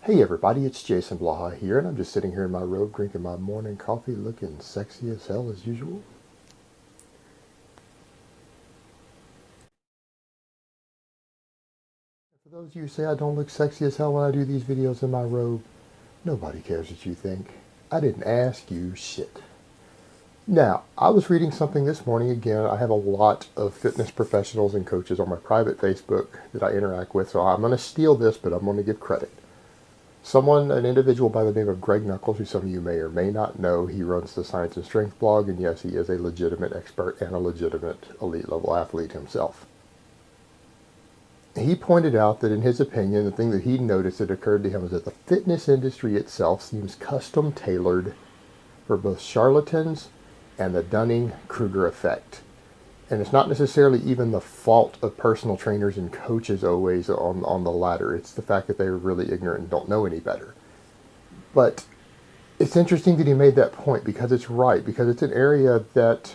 Hey everybody, it's Jason Blaha here, and I'm just sitting here in my robe drinking my morning coffee looking sexy as hell as usual. For those of you who say I don't look sexy as hell when I do these videos in my robe, nobody cares what you think. I didn't ask you shit. Now, I was reading something this morning again. I have a lot of fitness professionals and coaches on my private Facebook that I interact with, so I'm going to steal this, but I'm going to give credit. An individual by the name of Greg Nuckols, who some of you may or may not know, he runs the Science and Strength blog, and yes, he is a legitimate expert and a legitimate elite level athlete himself. He pointed out that in his opinion, the thing that he noticed that occurred to him is that the fitness industry itself seems custom tailored for both charlatans and the Dunning-Kruger effect. And it's not necessarily even the fault of personal trainers and coaches always on the latter. It's the fact that they're really ignorant and don't know any better. But it's interesting that he made that point because it's right, because it's an area that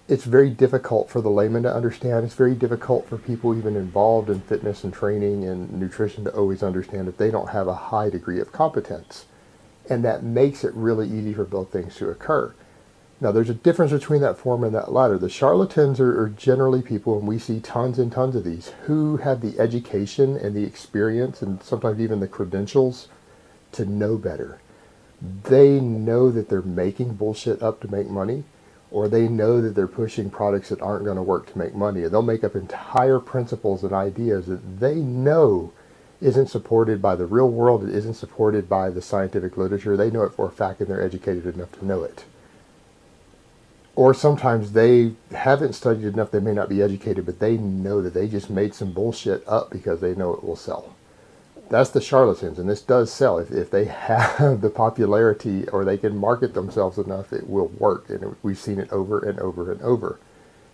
it's very difficult for the layman to understand. It's very difficult for people even involved in fitness and training and nutrition to always understand if they don't have a high degree of competence. And that makes it really easy for both things to occur. Now, there's a difference between that former and that latter. The charlatans are generally people, and we see tons and tons of these, who have the education and the experience and sometimes even the credentials to know better. They know that they're making bullshit up to make money, or they know that they're pushing products that aren't going to work to make money. And they'll make up entire principles and ideas that they know isn't supported by the real world, it isn't supported by the scientific literature. They know it for a fact, and they're educated enough to know it. Or sometimes they haven't studied enough, they may not be educated, but they know that they just made some bullshit up because they know it will sell. That's the charlatans, and this does sell. If they have the popularity or they can market themselves enough, it will work. And we've seen it over and over and over.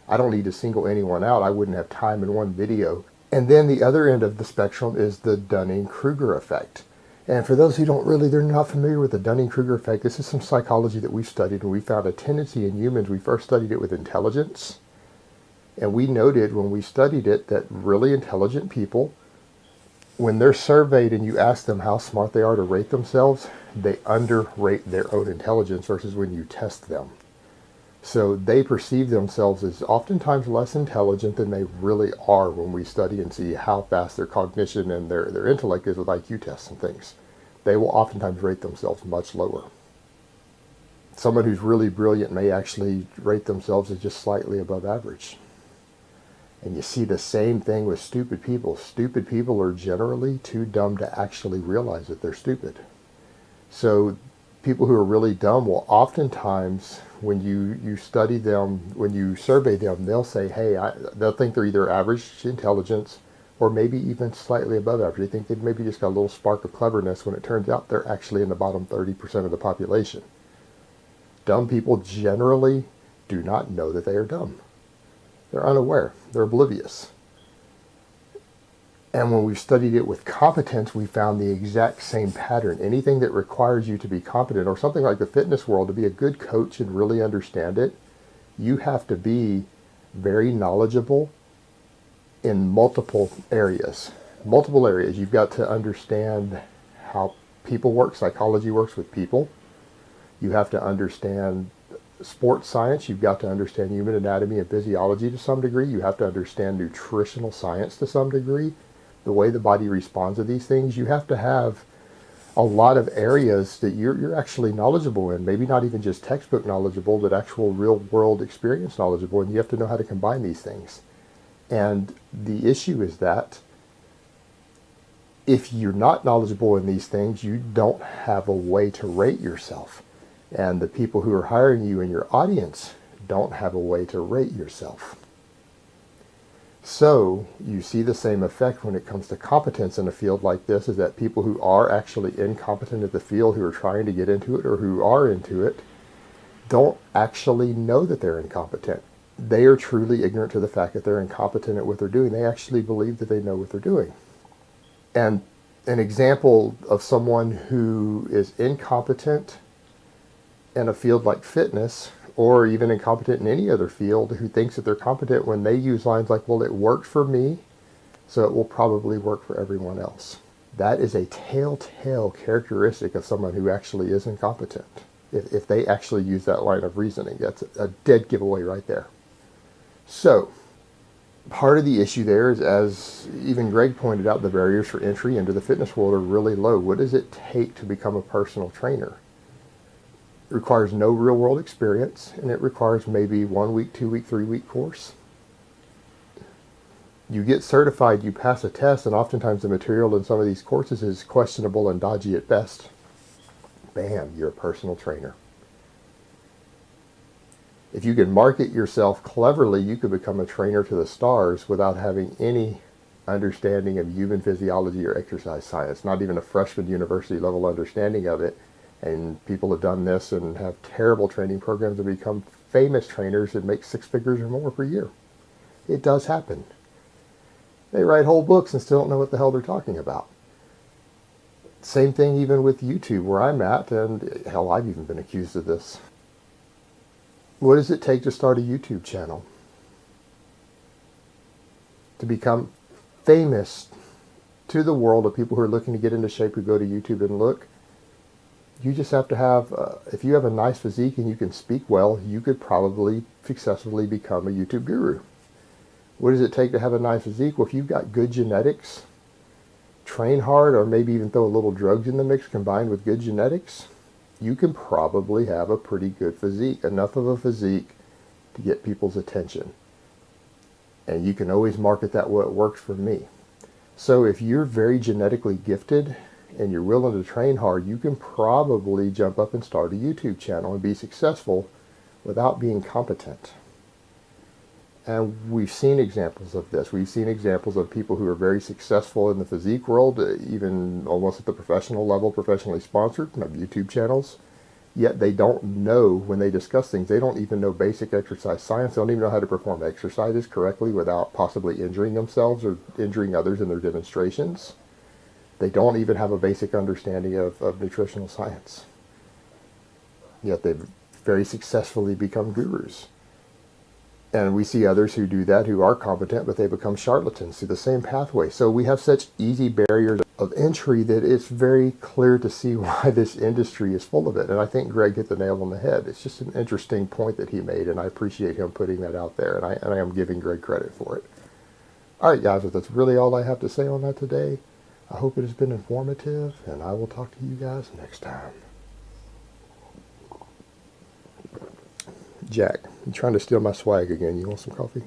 I don't need to single anyone out. I wouldn't have time in one video. And then the other end of the spectrum is the Dunning-Kruger effect. And for those who they're not familiar with the Dunning-Kruger effect, this is some psychology that we've studied, and we found a tendency in humans. We first studied it with intelligence, and we noted when we studied it that really intelligent people, when they're surveyed and you ask them how smart they are to rate themselves, they underrate their own intelligence versus when you test them. So they perceive themselves as oftentimes less intelligent than they really are when we study and see how fast their cognition and their intellect is with IQ tests and things. They will oftentimes rate themselves much lower. Someone who's really brilliant may actually rate themselves as just slightly above average. And you see the same thing with stupid people. Stupid people are generally too dumb to actually realize that they're stupid. So people who are really dumb will oftentimes, when you study them, when you survey them, they'll say, hey, they'll think they're either average intelligence or maybe even slightly above average. They think they've maybe just got a little spark of cleverness when it turns out they're actually in the bottom 30% of the population. Dumb people generally do not know that they are dumb. They're unaware. They're oblivious. And when we studied it with competence, we found the exact same pattern. Anything that requires you to be competent, or something like the fitness world, to be a good coach and really understand it, you have to be very knowledgeable in multiple areas. Multiple areas. You've got to understand how people work, psychology works with people. You have to understand sports science. You've got to understand human anatomy and physiology to some degree. You have to understand nutritional science to some degree. The way the body responds to these things, you have to have a lot of areas that you're actually knowledgeable in. Maybe not even just textbook knowledgeable, but actual real world experience knowledgeable. And you have to know how to combine these things. And the issue is that if you're not knowledgeable in these things, you don't have a way to rate yourself. And the people who are hiring you in your audience don't have a way to rate yourself. So you see the same effect when it comes to competence in a field like this, is that people who are actually incompetent at the field, who are trying to get into it or who are into it, don't actually know that they're incompetent. They are truly ignorant to the fact that they're incompetent at what they're doing. They actually believe that they know what they're doing. And an example of someone who is incompetent in a field like fitness, or even incompetent in any other field, who thinks that they're competent when they use lines like, well, it worked for me, so it will probably work for everyone else. That is a telltale characteristic of someone who actually is incompetent. If they actually use that line of reasoning, that's a dead giveaway right there. So, part of the issue there is, as even Greg pointed out, the barriers for entry into the fitness world are really low. What does it take to become a personal trainer? It requires no real world experience, and it requires maybe 1 week, 2 week, 3 week course. You get certified, you pass a test, and oftentimes the material in some of these courses is questionable and dodgy at best. Bam, you're a personal trainer. If you can market yourself cleverly, you could become a trainer to the stars without having any understanding of human physiology or exercise science, not even a freshman university level understanding of it. And people have done this and have terrible training programs and become famous trainers and make 6 figures or more per year. It does happen. They write whole books and still don't know what the hell they're talking about. Same thing even with YouTube, where I'm at, and hell, I've even been accused of this. What does it take to start a YouTube channel? To become famous to the world of people who are looking to get into shape, who go to YouTube and look, you just have to have, if you have a nice physique and you can speak well, you could probably successfully become a YouTube guru. What does it take to have a nice physique? Well, if you've got good genetics, train hard, or maybe even throw a little drugs in the mix combined with good genetics, you can probably have a pretty good physique, enough of a physique to get people's attention. And you can always market that what works for me. So if you're very genetically gifted and you're willing to train hard, you can probably jump up and start a YouTube channel and be successful without being competent. And we've seen examples of this. We've seen examples of people who are very successful in the physique world, even almost at the professional level, professionally sponsored, have YouTube channels. Yet they don't know, when they discuss things, they don't even know basic exercise science. They don't even know how to perform exercises correctly without possibly injuring themselves or injuring others in their demonstrations. They don't even have a basic understanding of nutritional science. Yet they've very successfully become gurus. And we see others who do that, who are competent, but they become charlatans through the same pathway. So we have such easy barriers of entry that it's very clear to see why this industry is full of it. And I think Greg hit the nail on the head. It's just an interesting point that he made, and I appreciate him putting that out there, and I am giving Greg credit for it. All right, guys, that's really all I have to say on that today. I hope it has been informative, and I will talk to you guys next time. Jack, you trying to steal my swag again? You want some coffee?